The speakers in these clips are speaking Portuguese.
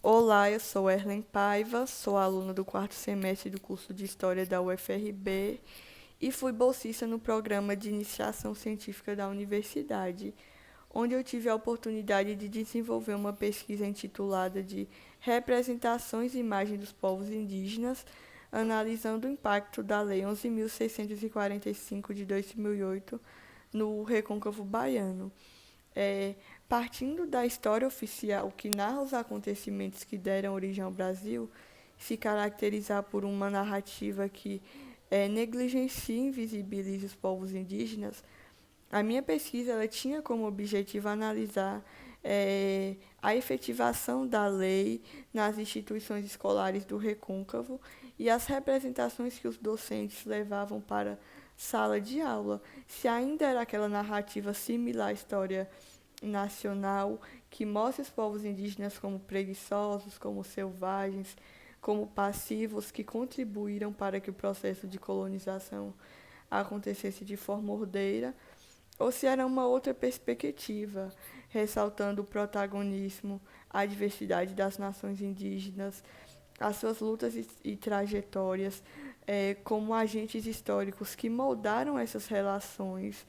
Olá, eu sou Erlen Paiva, sou aluna do quarto semestre do curso de História da UFRB e fui bolsista no programa de iniciação científica da universidade, onde eu tive a oportunidade de desenvolver uma pesquisa intitulada de Representações e Imagens dos Povos Indígenas, analisando o impacto da Lei 11.645 de 2008 no Recôncavo Baiano. É, Partindo da história oficial que narra os acontecimentos que deram origem ao Brasil, se caracterizar por uma narrativa que negligencia e invisibiliza os povos indígenas, a minha pesquisa ela tinha como objetivo analisar a efetivação da lei nas instituições escolares do Recôncavo e as representações que os docentes levavam para a sala de aula, se ainda era aquela narrativa similar à história nacional que mostra os povos indígenas como preguiçosos, como selvagens, como passivos que contribuíram para que o processo de colonização acontecesse de forma ordeira, ou se era uma outra perspectiva, ressaltando o protagonismo, a diversidade das nações indígenas, as suas lutas e trajetórias, como agentes históricos que moldaram essas relações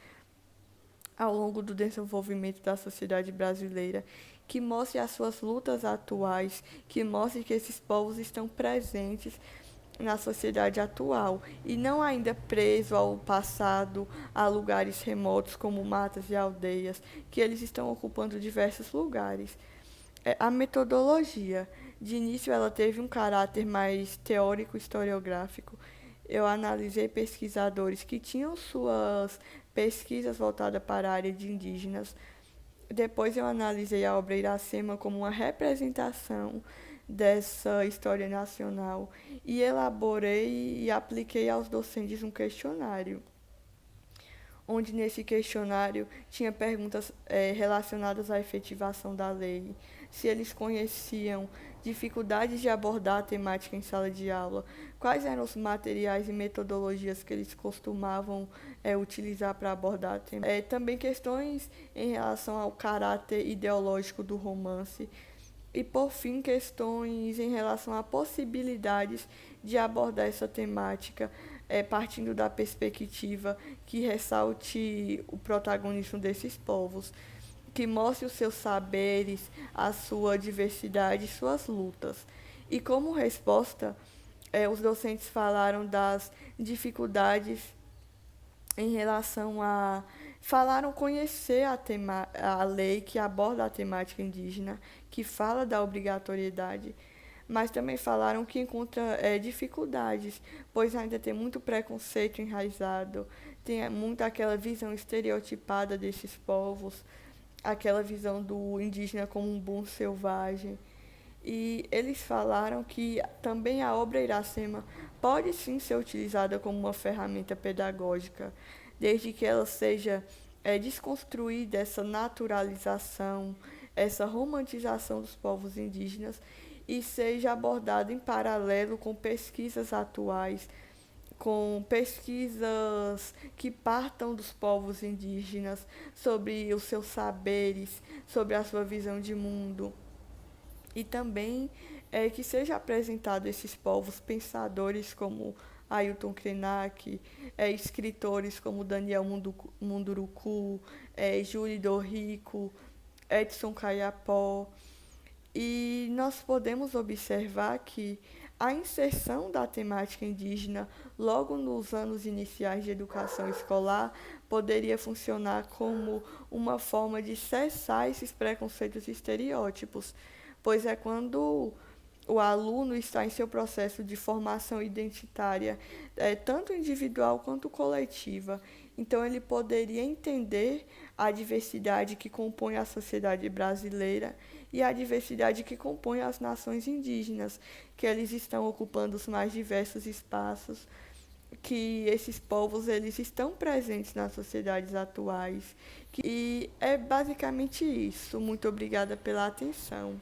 ao longo do desenvolvimento da sociedade brasileira, que mostre as suas lutas atuais, que mostre que esses povos estão presentes na sociedade atual e não ainda preso ao passado, a lugares remotos como matas e aldeias, que eles estão ocupando diversos lugares. A metodologia, de início, ela teve um caráter mais teórico historiográfico. Eu analisei pesquisadores que tinham suas pesquisas voltadas para a área de indígenas. Depois eu analisei a obra Iracema como uma representação dessa história nacional e elaborei e apliquei aos docentes um questionário, onde nesse questionário tinha perguntas relacionadas à efetivação da lei, se eles conheciam dificuldades de abordar a temática em sala de aula, quais eram os materiais e metodologias que eles costumavam utilizar para abordar a temática. Também questões em relação ao caráter ideológico do romance e, por fim, questões em relação a possibilidades de abordar essa temática, partindo da perspectiva que ressalte o protagonismo desses povos, que mostre os seus saberes, a sua diversidade e suas lutas. E como resposta, os docentes falaram das dificuldades em relação a falaram conhecer a lei que aborda a temática indígena, que fala da obrigatoriedade, mas também falaram que encontra dificuldades, pois ainda tem muito preconceito enraizado, tem muito aquela visão estereotipada desses povos, aquela visão do indígena como um bom selvagem. E eles falaram que também a obra Iracema pode sim ser utilizada como uma ferramenta pedagógica, desde que ela seja desconstruída essa naturalização, essa romantização dos povos indígenas e seja abordada em paralelo com pesquisas atuais, com pesquisas que partam dos povos indígenas sobre os seus saberes, sobre a sua visão de mundo e também que seja apresentado esses povos pensadores como Ailton Krenak, escritores como Daniel Munduruku, Júlio Dorrico, Edson Caiapó. E nós podemos observar que a inserção da temática indígena logo nos anos iniciais de educação escolar poderia funcionar como uma forma de cessar esses preconceitos e estereótipos, pois é quando o aluno está em seu processo de formação identitária, tanto individual quanto coletiva. Então, ele poderia entender a diversidade que compõe a sociedade brasileira e a diversidade que compõe as nações indígenas, que eles estão ocupando os mais diversos espaços, que esses povos eles estão presentes nas sociedades atuais. E é basicamente isso. Muito obrigada pela atenção.